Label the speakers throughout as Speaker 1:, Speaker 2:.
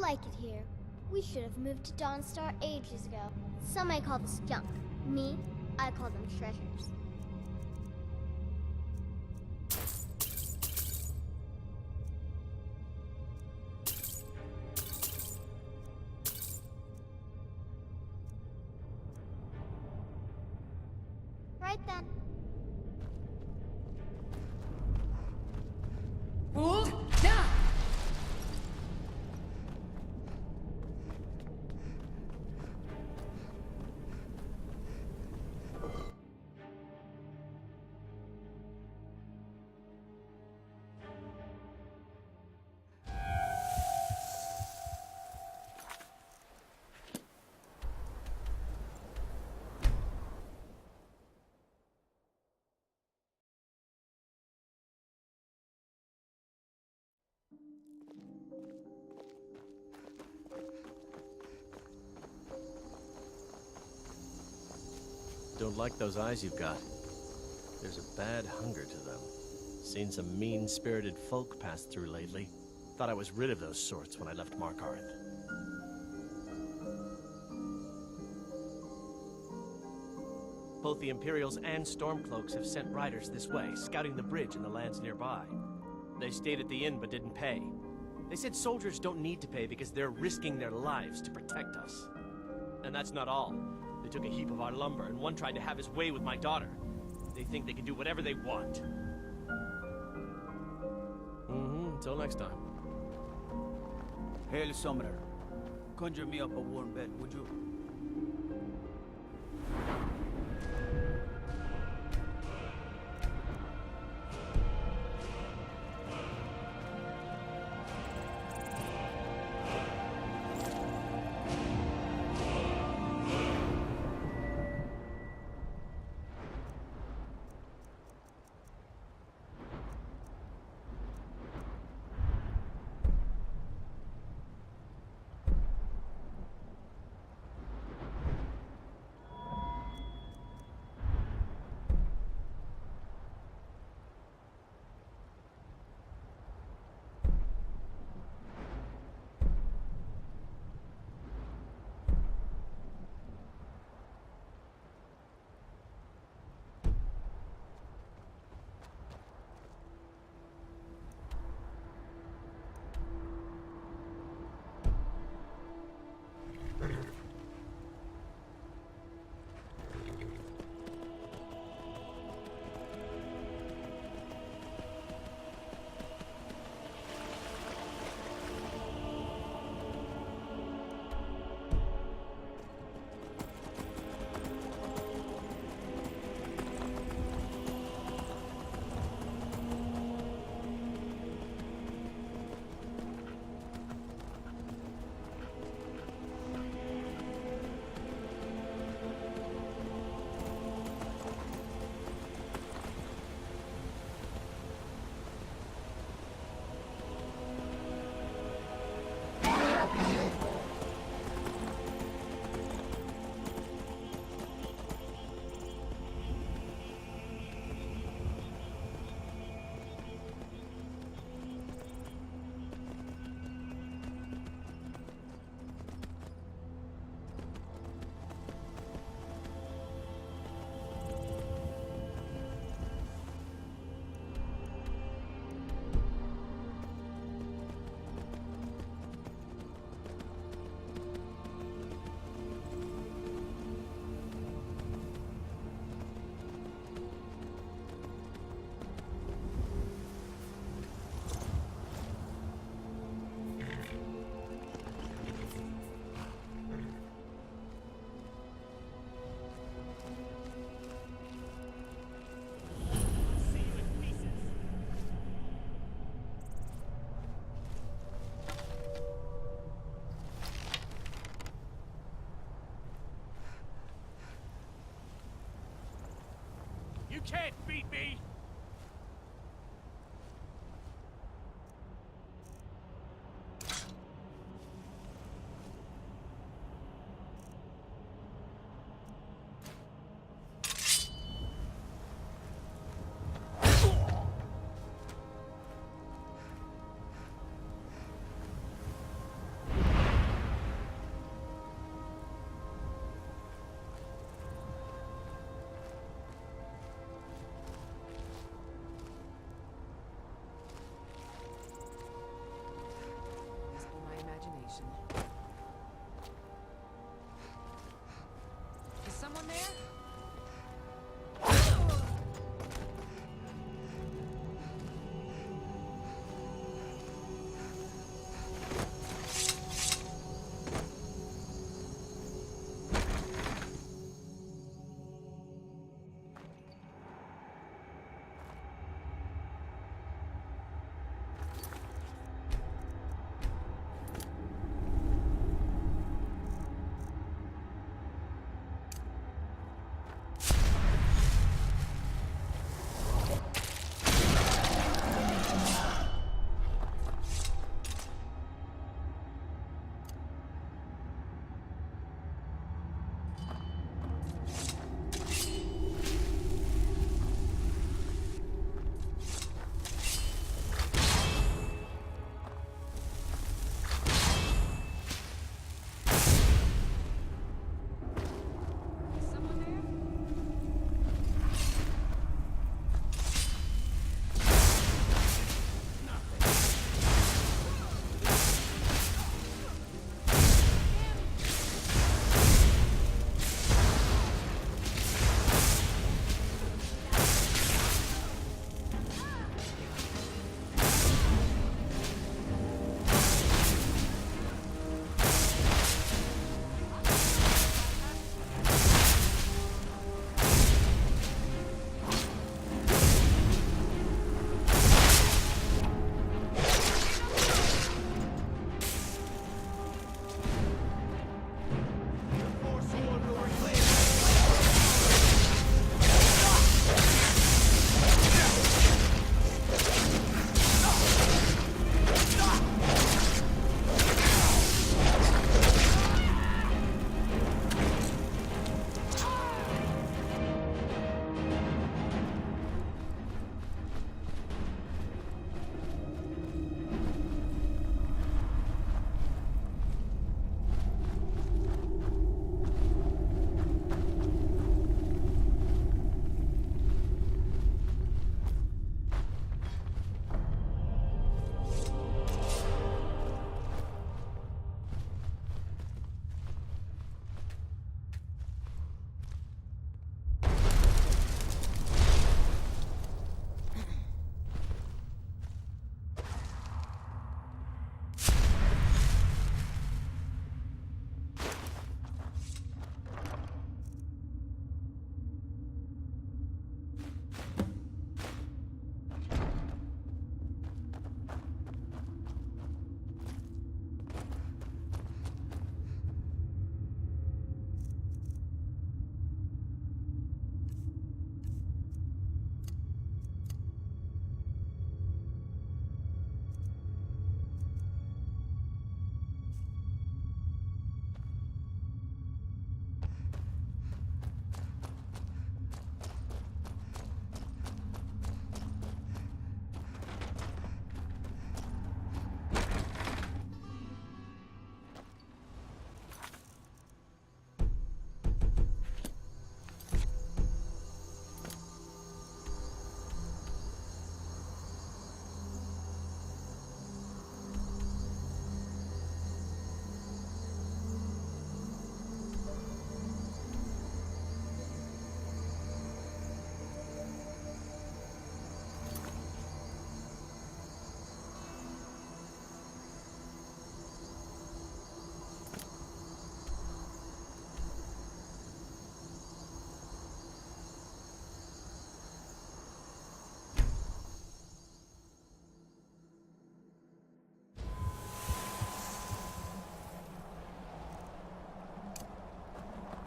Speaker 1: like it here. We should have moved to Dawnstar ages ago. Some may call this junk. Me, I call them treasures. Right then.
Speaker 2: Hold down!
Speaker 3: Don't like those eyes you've got. There's a bad hunger to them. Seen some mean-spirited folk pass through lately. Thought I was rid of those sorts when I left Markarth. Both the Imperials and Stormcloaks have sent riders this way, scouting the bridge and the lands nearby. They stayed at the inn but didn't pay. They said soldiers don't need to pay because they're risking their lives to protect us. And that's not all. They took a heap of our lumber, and one tried to have his way with my daughter. They think they can do whatever they want. Until next time.
Speaker 4: Hail, Summoner. Conjure me up a warm bed, would you?
Speaker 3: You can't beat me!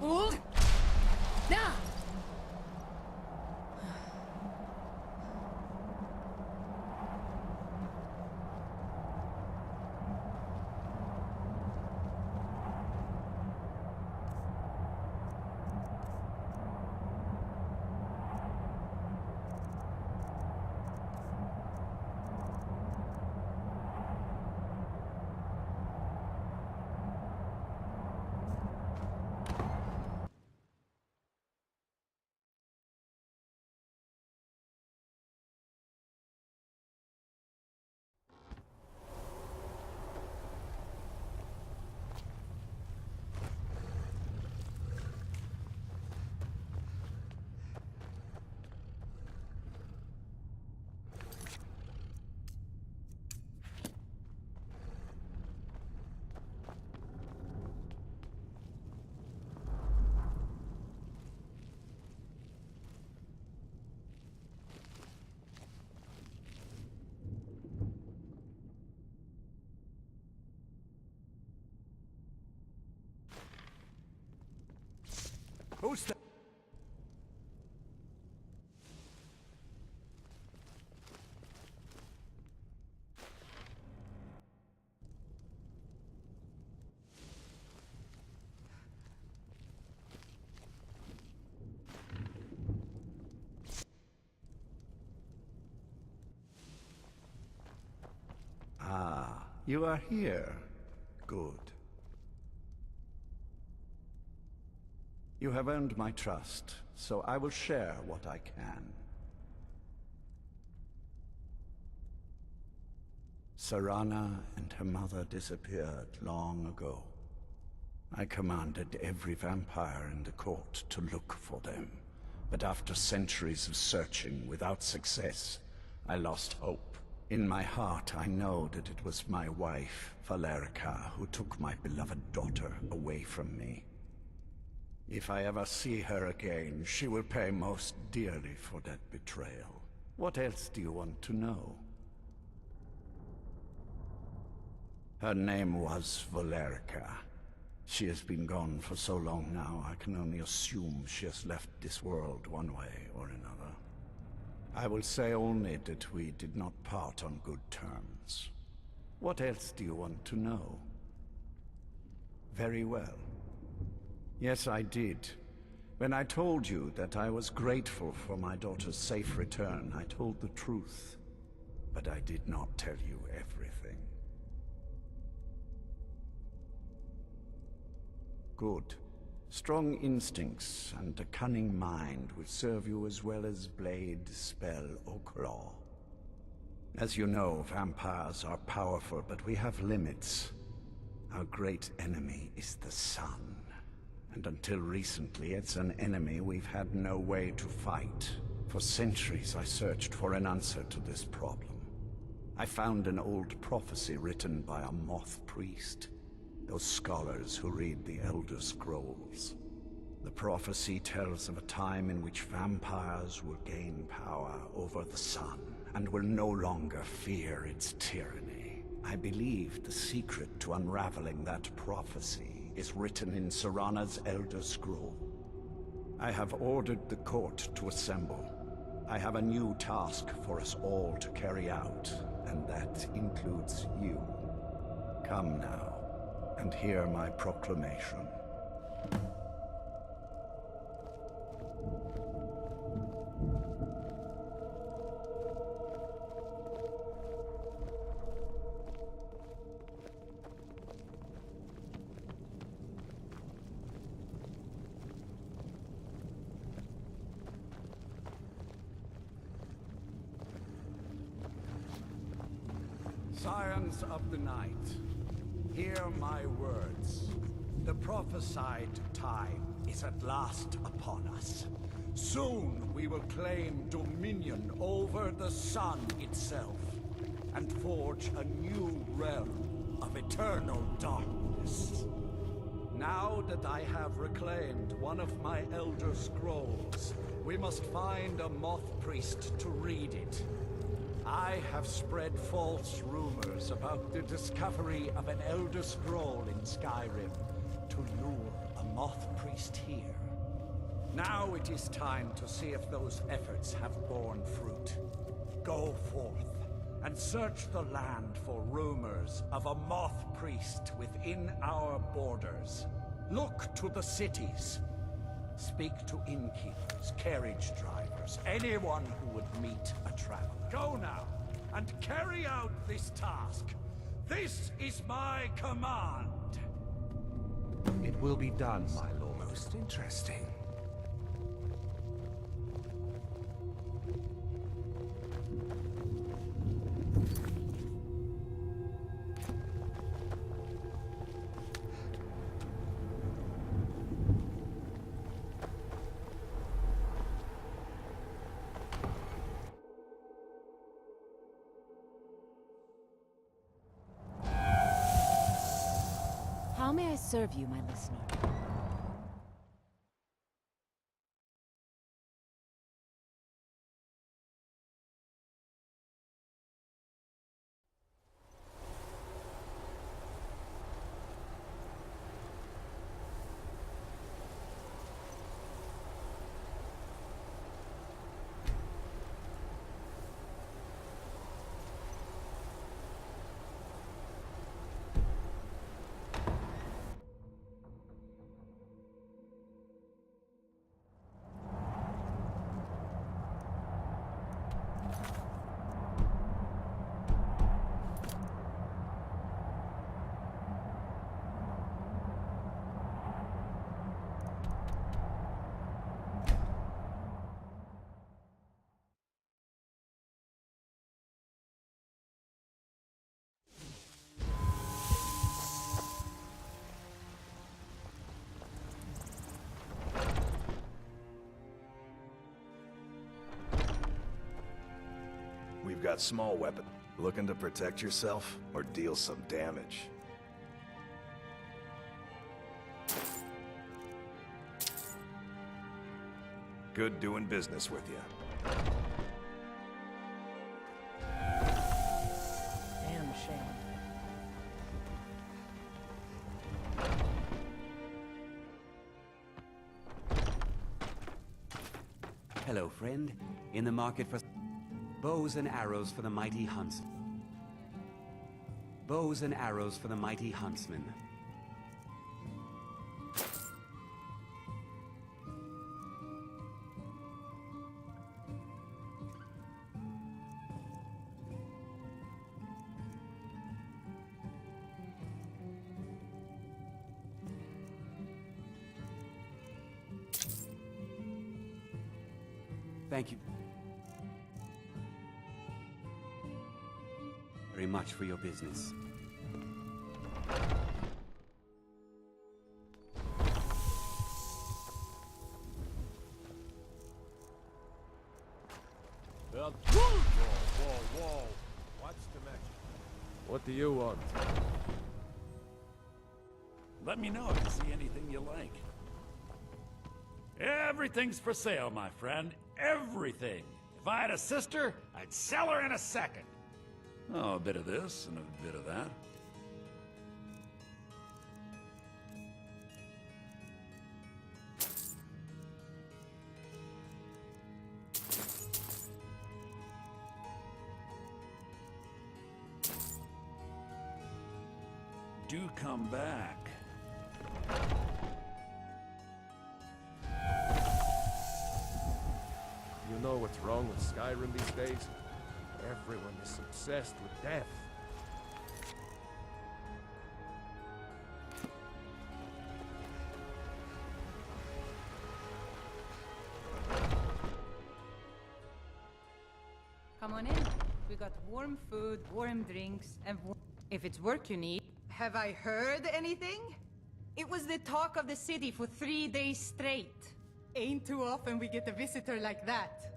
Speaker 2: Hold! Now!
Speaker 5: Who's that? Ah, you are here. Good. You have earned my trust, so I will share what I can. Serana and her mother disappeared long ago. I commanded every vampire in the court to look for them, but after centuries of searching without success, I lost hope. In my heart, I know that it was my wife, Valerica, who took my beloved daughter away from me. If I ever see her again, she will pay most dearly for that betrayal. What else do you want to know? Her name was Valerica. She has been gone for so long now, I can only assume she has left this world one way or another. I will say only that we did not part on good terms. What else do you want to know? Very well. Yes, I did. When I told you that I was grateful for my daughter's safe return, I told the truth. But I did not tell you everything. Good. Strong instincts and a cunning mind will serve you as well as blade, spell, or claw. As you know, vampires are powerful, but we have limits. Our great enemy is the sun. And until recently, it's an enemy we've had no way to fight. For centuries, I searched for an answer to this problem. I found an old prophecy written by a moth priest. Those scholars who read the Elder Scrolls. The prophecy tells of a time in which vampires will gain power over the sun and will no longer fear its tyranny. I believe the secret to unraveling that prophecy is written in Serana's Elder Scroll. I have ordered the court to assemble. I have a new task for us all to carry out, and that includes you. Come now. And hear my proclamation. Scions of the night, hear my words. The prophesied time is at last upon us. Soon we will claim dominion over the sun itself, and forge a new realm of eternal darkness. Now that I have reclaimed one of my Elder Scrolls, we must find a moth priest to read it. I have spread false rumors about the discovery of an Elder Scroll in Skyrim to lure a moth priest here. Now it is time to see if those efforts have borne fruit. Go forth and search the land for rumors of a moth priest within our borders. Look to the cities. Speak to innkeepers, carriage drivers, anyone who would meet a traveler. Go now, and carry out this task. This is my command.
Speaker 6: It will be done, my lord. Most interesting.
Speaker 2: How may I serve you, my listener?
Speaker 7: got small weapon. Looking to protect yourself or deal some damage? Good doing business with you.
Speaker 2: Damn shame.
Speaker 8: Hello, friend. In the market for bows and arrows for the mighty huntsman. Bows and arrows for the mighty huntsman. Thank you very much for your business.
Speaker 9: Well, whoa. What's the matter? What do you want?
Speaker 10: Let me know if you see anything you like. Everything's for sale, my friend. Everything. If I had a sister, I'd sell her in a second. Oh, a bit of this and a bit of that. Do come back.
Speaker 9: You know what's wrong with Skyrim these days? Everyone is obsessed with death.
Speaker 11: Come on in. We got warm food, warm drinks, and if it's work you need...
Speaker 12: Have I heard anything?
Speaker 11: It was the talk of the city for 3 days straight.
Speaker 12: Ain't too often we get a visitor like that.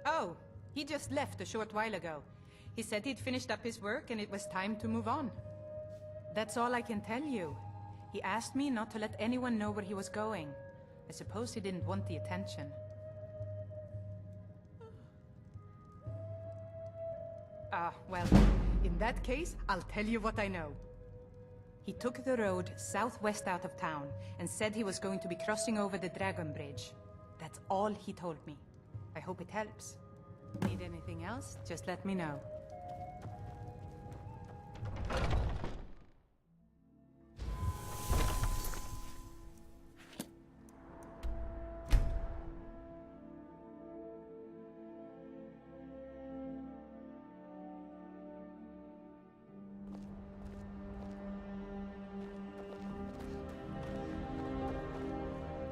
Speaker 11: Oh, he just left a short while ago. He said he'd finished up his work and it was time to move on. That's all I can tell you. He asked me not to let anyone know where he was going. I suppose he didn't want the attention.
Speaker 12: Well, in that case, I'll tell you what I know.
Speaker 11: He took the road southwest out of town and said he was going to be crossing over the Dragon Bridge. That's all he told me. I hope it helps. Need anything else? Just let me know.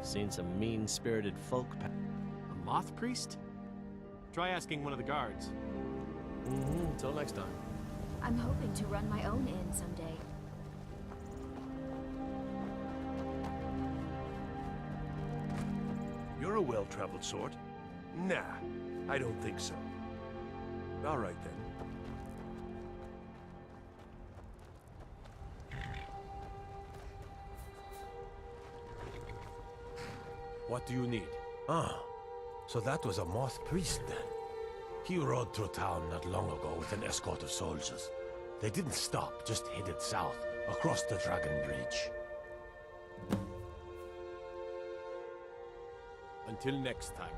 Speaker 3: Seen some mean-spirited folk. A moth priest? Try asking one of the guards. Until next time.
Speaker 2: I'm hoping to run my own inn someday.
Speaker 6: You're a well-traveled sort. Nah, I don't think so. All right, then.
Speaker 9: What do you need?
Speaker 13: Ah, so that was a moth priest then. He rode through town not long ago with an escort of soldiers. They didn't stop, just headed south, across the Dragon Bridge.
Speaker 9: Until next time.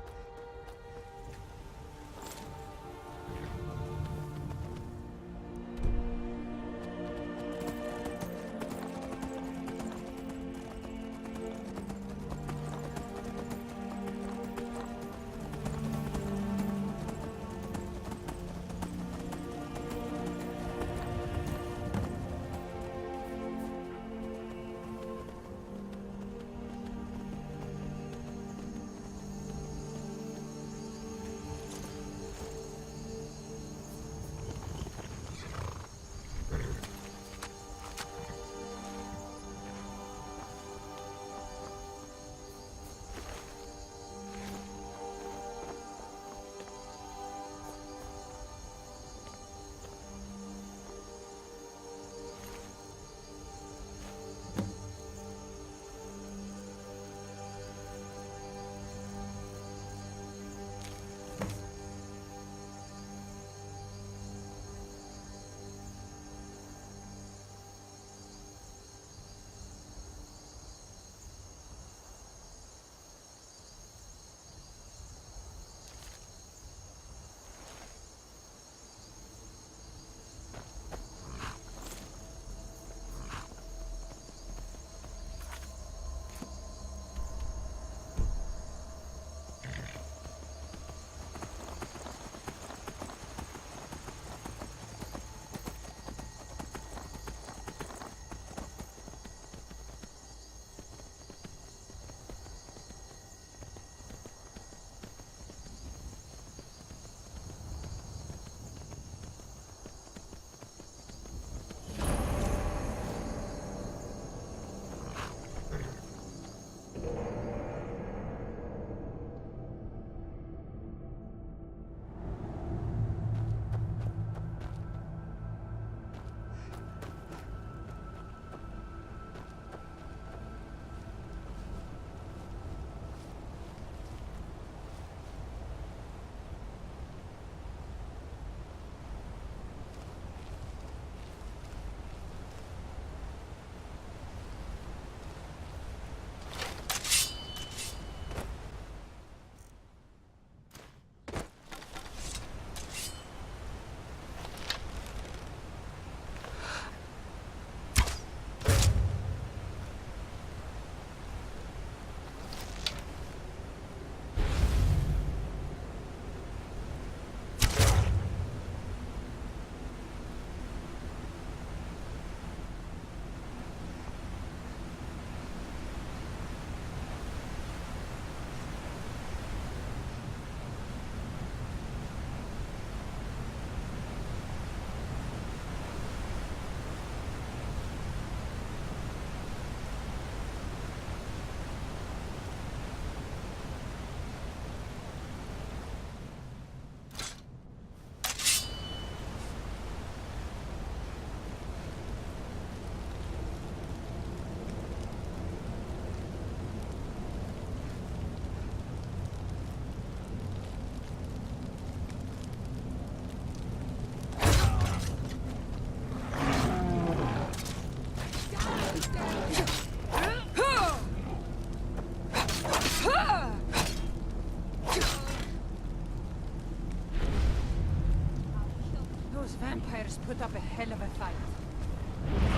Speaker 12: put up a hell of a fight.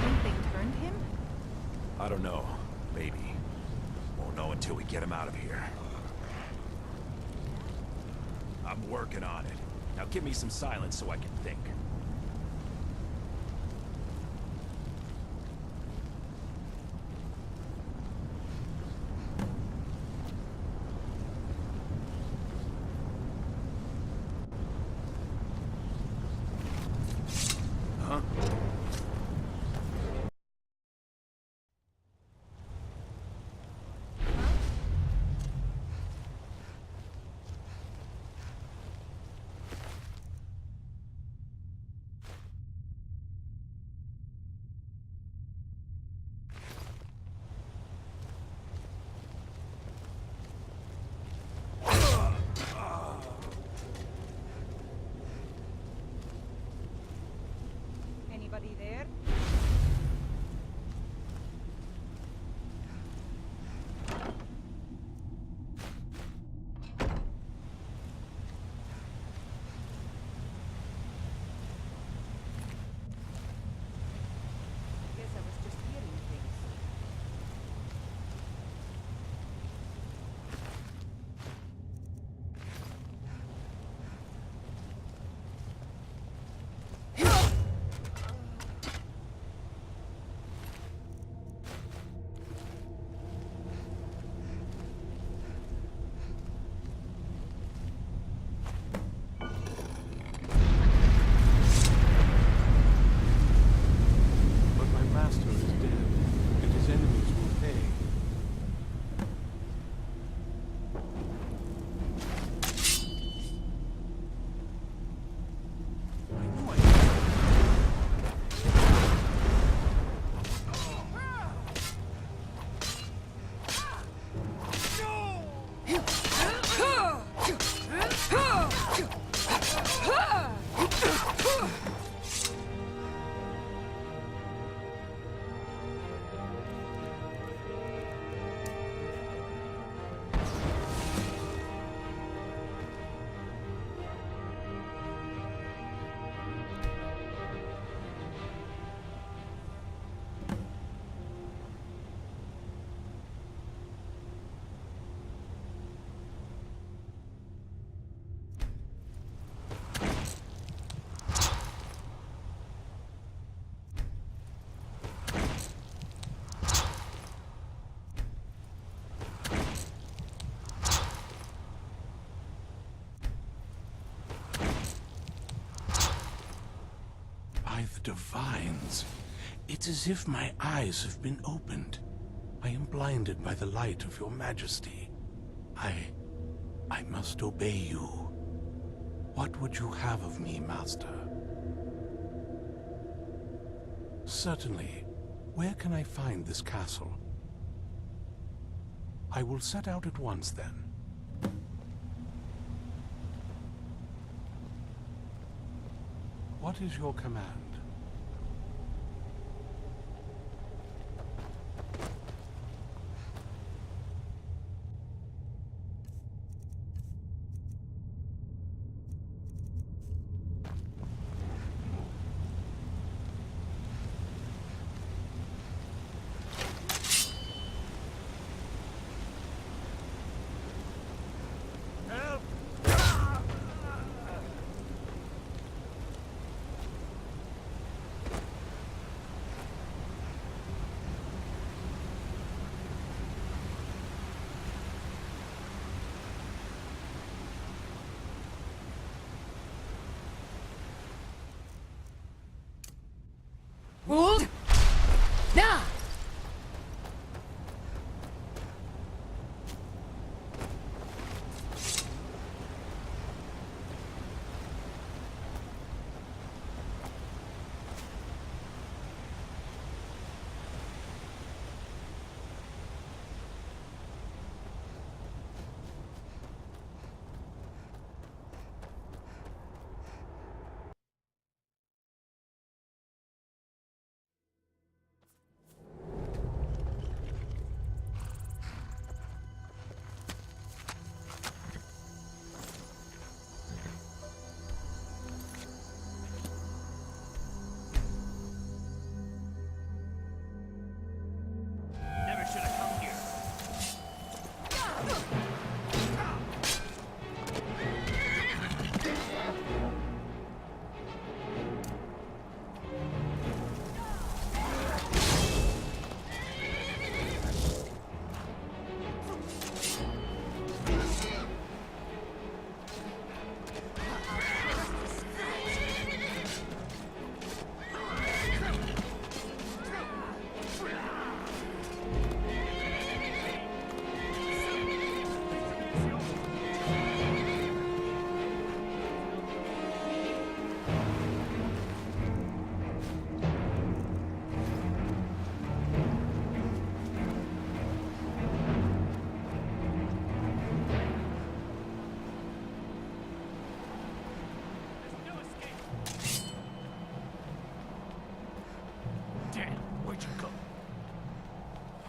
Speaker 12: Think they turned him?
Speaker 6: I don't know. Maybe. Won't know until we get him out of here. I'm working on it. Now give me some silence so I can think. Huh?
Speaker 12: Anybody there? Guess I was just hearing things.
Speaker 13: But my master is dead, and his enemies will pay. By the divines, it's as if my eyes have been opened. I am blinded by the light of your majesty. I must obey you. What would you have of me, master? Certainly. Where can I find this castle? I will set out at once, then. What is your command?
Speaker 12: Hold! Now!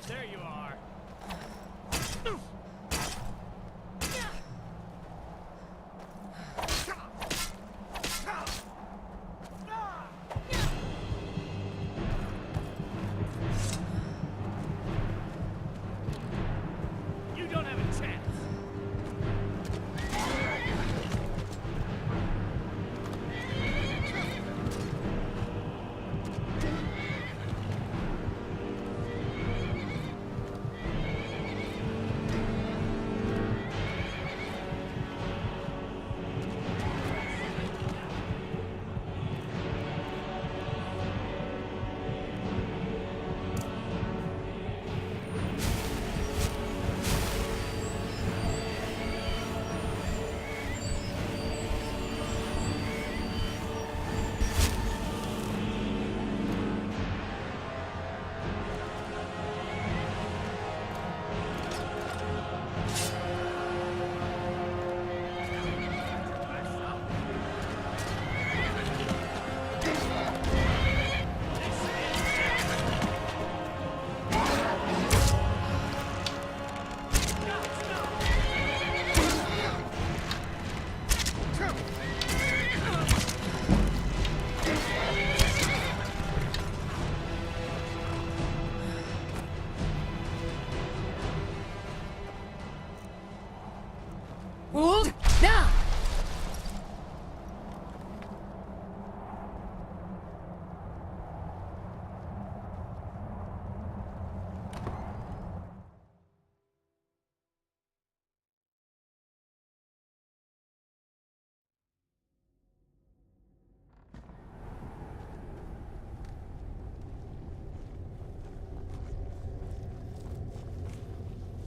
Speaker 3: There you are. You don't have a chance.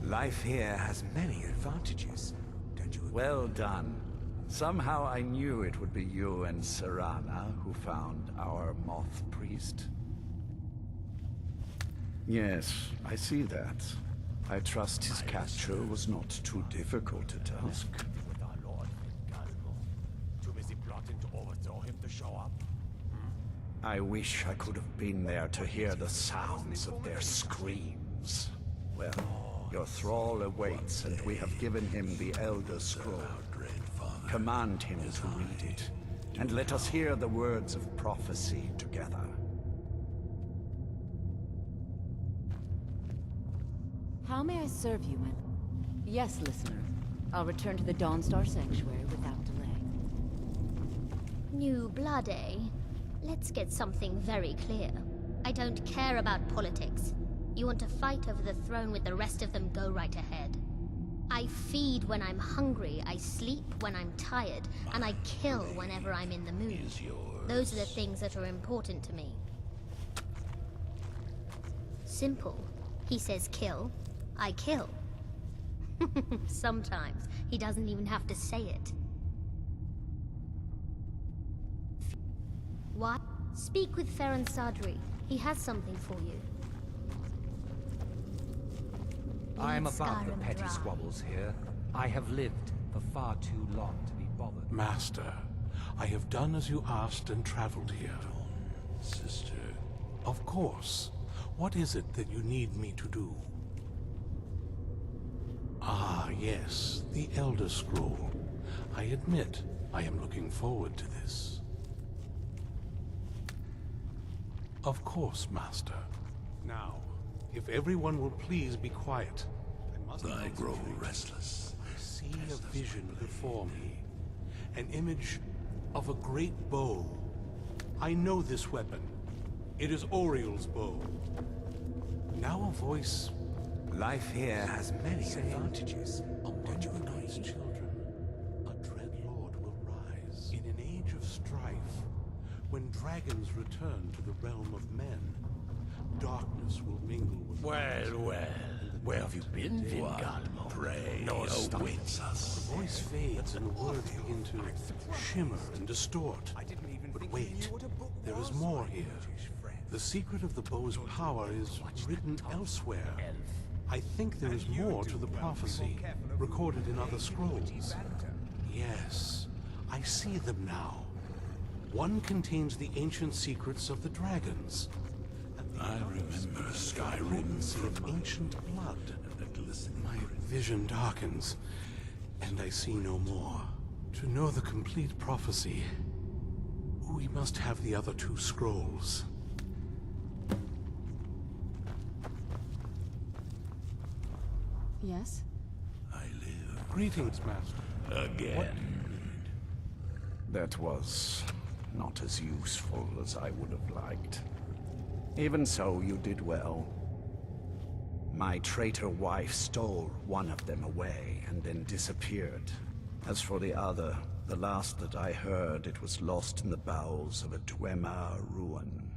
Speaker 5: Life here has many advantages, don't you agree? Well done. Somehow I knew it would be you and Serana who found our moth priest. Yes, I see that. I trust his capture was not too difficult a task.
Speaker 9: With our Lord Galmo. Too busy plotting to overthrow him to show up?
Speaker 5: I wish I could have been there to hear the sounds of their screams. Well, your thrall awaits, and we have given him the Elder Scroll. Command him to read it, and let us hear the words of prophecy together.
Speaker 2: How may I serve you, my... Yes, listener. I'll return to the Dawnstar Sanctuary without delay.
Speaker 1: New blood, eh? Let's get something very clear. I don't care about politics. You want to fight over the throne with the rest of them, go right ahead. I feed when I'm hungry, I sleep when I'm tired, and I kill whenever I'm in the mood. Those are the things that are important to me. Simple. He says kill, I kill. Sometimes he doesn't even have to say it. What? Speak with Ferran Sadri. He has something for you.
Speaker 14: I am above the petty squabbles here. I have lived for far too long to be bothered.
Speaker 13: Master, I have done as you asked and traveled here. Sister. Of course. What is it that you need me to do? Ah, yes, the Elder Scroll. I admit, I am looking forward to this. Of course, Master. Now, if everyone will please be quiet.
Speaker 6: I grow restless.
Speaker 13: I see a vision before me. An image of a great bow. I know this weapon. It is Oriel's bow. Now a voice...
Speaker 5: Life here has many advantages.
Speaker 13: Don't you agree? Children, a dread lord will rise. In an age of strife, when dragons return to the realm of men, darkness will mingle with light.
Speaker 6: Well, where have you been, Vingalmo? Pray, no awaits us.
Speaker 13: The voice fades and words begin to shimmer and distort. But wait, there is more here. The secret of the bow's power is written elsewhere. I think there is more to the prophecy, recorded in other scrolls. Yes, I see them now. One contains the ancient secrets of the dragons, and I remember Skyrim from ancient blood. My vision darkens, and I see no more. To know the complete prophecy, we must have the other two scrolls.
Speaker 2: Yes?
Speaker 13: I live. Greetings, Master.
Speaker 10: Again.
Speaker 5: That was not as useful as I would have liked. Even so, you did well. My traitor wife stole one of them away and then disappeared. As for the other, the last that I heard, it was lost in the bowels of a Dwemer ruin.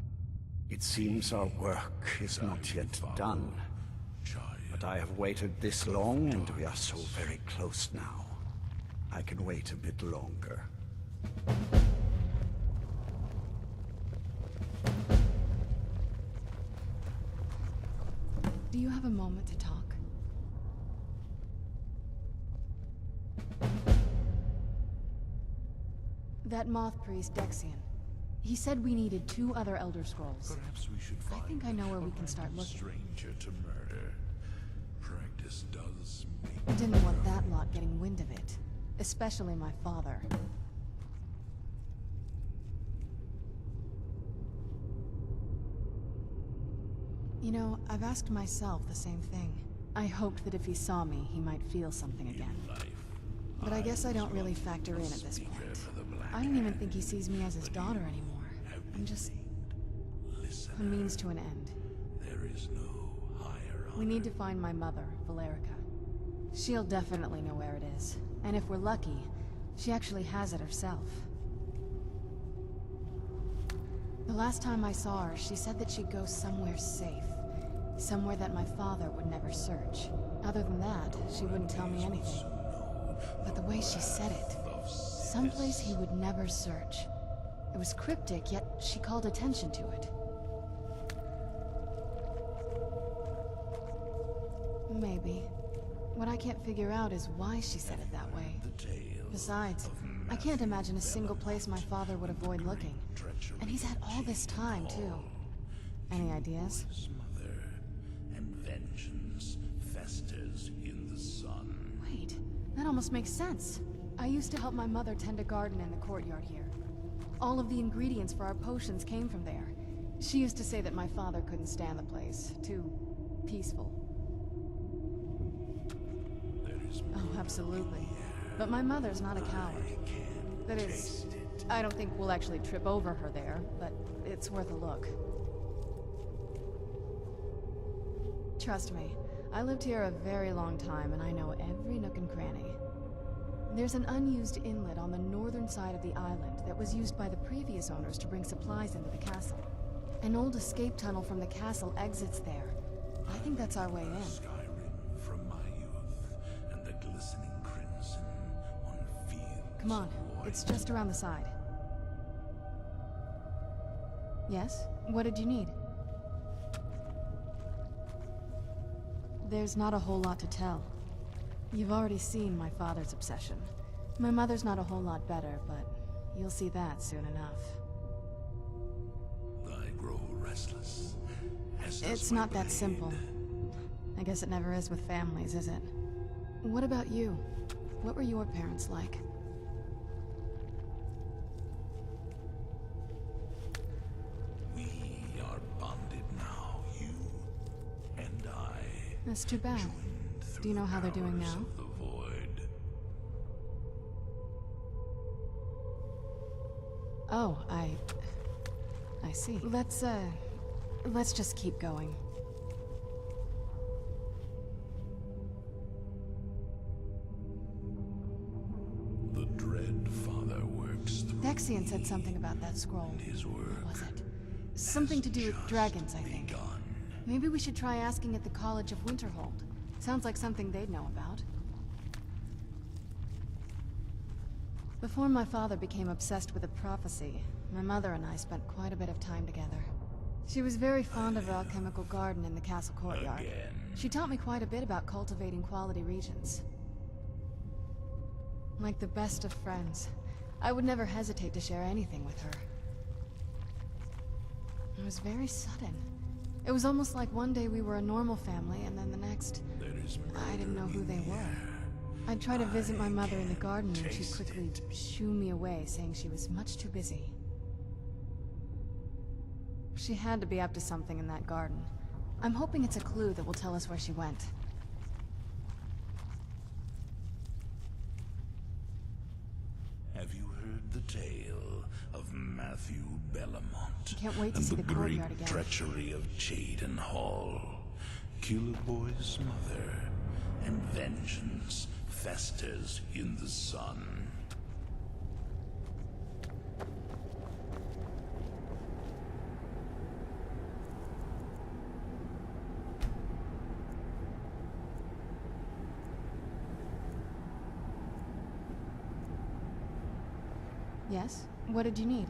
Speaker 5: It seems our work is not yet done. But I have waited this long, and we are so very close now. I can wait a bit longer.
Speaker 2: Do you have a moment to talk? That moth priest, Dexian. He said we needed 2 other Elder Scrolls.
Speaker 13: Perhaps we should find
Speaker 2: I think I know where we can start looking.
Speaker 13: stranger to murder. Practice does make
Speaker 2: I didn't want that lot getting wind of it. Especially my father. You know, I've asked myself the same thing. I hoped that if he saw me, he might feel something again. But I guess I don't really factor in at this point. I don't even think he sees me as his daughter anymore. I'm just a means to an end.
Speaker 13: There is no higher
Speaker 2: We need to find my mother, Valerica. She'll definitely know where it is. And if we're lucky, she actually has it herself. The last time I saw her, she said that she'd go somewhere safe. Somewhere that my father would never search. Other than that, she wouldn't tell me anything. But the way she said it, someplace he would never search. It was cryptic, yet she called attention to it. Maybe. What I can't figure out is why she said it that way. Besides, I can't imagine a single place my father would avoid looking. And he's had all this time, too. Any ideas?
Speaker 10: And vengeance festers in the sun.
Speaker 2: Wait, that almost makes sense. I used to help my mother tend a garden in the courtyard here. All of the ingredients for our potions came from there. She used to say that my father couldn't stand the place. Too peaceful. Oh, absolutely. But my mother's not a coward. That is, I don't think we'll actually trip over her there, but it's worth a look. Trust me, I lived here a very long time and I know every nook and cranny. There's an unused inlet on the northern side of the island that was used by the previous owners to bring supplies into the castle. An old escape tunnel from the castle exits there. I think that's our way in.
Speaker 13: Skyrim from my youth, and the glistening crimson on fields.
Speaker 2: Come on, it's just around the side. Yes? What did you need? There's not a whole lot to tell. You've already seen my father's obsession. My mother's not a whole lot better, but you'll see that soon enough.
Speaker 13: I grow restless.
Speaker 2: It's not that simple. I guess it never is with families, is it? What about you? What were your parents like?
Speaker 13: We are bonded now, you and I.
Speaker 2: That's too bad. Do you know how they're doing now?
Speaker 13: The void.
Speaker 2: Oh, I see. Let's just keep going.
Speaker 13: The dread father works through
Speaker 2: Dexian said something about that scroll.
Speaker 13: his work.
Speaker 2: What was it? Something to do with dragons, I think. Maybe we should try asking at the College of Winterhold. Sounds like something they'd know about. Before my father became obsessed with the prophecy, my mother and I spent quite a bit of time together. She was very fond of our alchemical garden in the castle courtyard. She taught me quite a bit about cultivating quality regions. Like the best of friends, I would never hesitate to share anything with her. It was very sudden. It was almost like one day we were a normal family, and then the next, I didn't know who they were. I'd try to visit my mother in the garden, and she'd quickly shoo me away, saying she was much too busy. She had to be up to something in that garden. I'm hoping it's a clue that will tell us where she went.
Speaker 13: Have you heard the tale of Matthew Bellamont?
Speaker 2: Can't wait to
Speaker 13: and
Speaker 2: see
Speaker 13: the
Speaker 2: the
Speaker 13: great
Speaker 2: courtyard again.
Speaker 13: treachery of Jaden Hall, Killer Boy's mother, and vengeance festers in the sun.
Speaker 2: Yes? What did you need?